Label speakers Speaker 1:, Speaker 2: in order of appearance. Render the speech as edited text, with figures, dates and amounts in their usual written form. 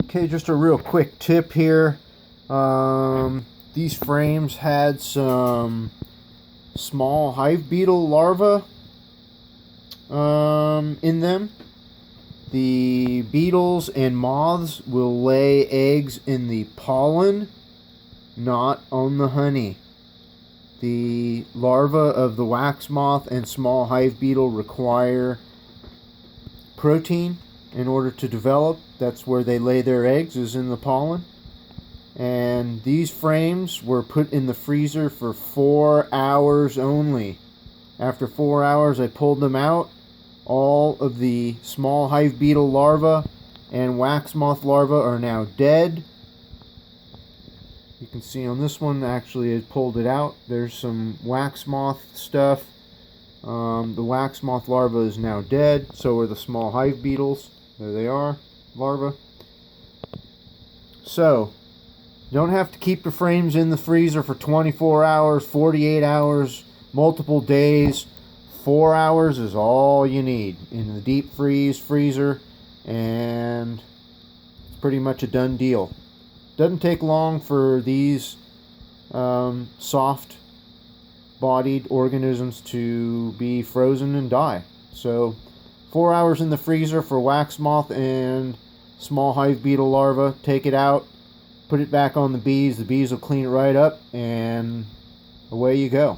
Speaker 1: Okay, just a real quick tip here. These frames had some small hive beetle larvae in them. The beetles and moths will lay eggs in the pollen, not on the honey. The larvae of the wax moth and small hive beetle require protein in order to develop. That's where they lay their eggs, is in the pollen. And these frames were put in the freezer for 4 hours only. After 4 hours, I pulled them out. All of the small hive beetle larvae and wax moth larvae are now dead. You can see on this one, actually, I pulled it out. There's some wax moth stuff. The wax moth larva is now dead. So are the small hive beetles. There they are, larvae. So, you don't have to keep the frames in the freezer for 24 hours, 48 hours, multiple days. 4 hours is all you need in the deep freezer, and it's pretty much a done deal. Doesn't take long for these soft-bodied organisms to be frozen and die. So 4 hours in the freezer for wax moth and small hive beetle larvae. Take it out, put it back on the bees. The bees will clean it right up, and away you go.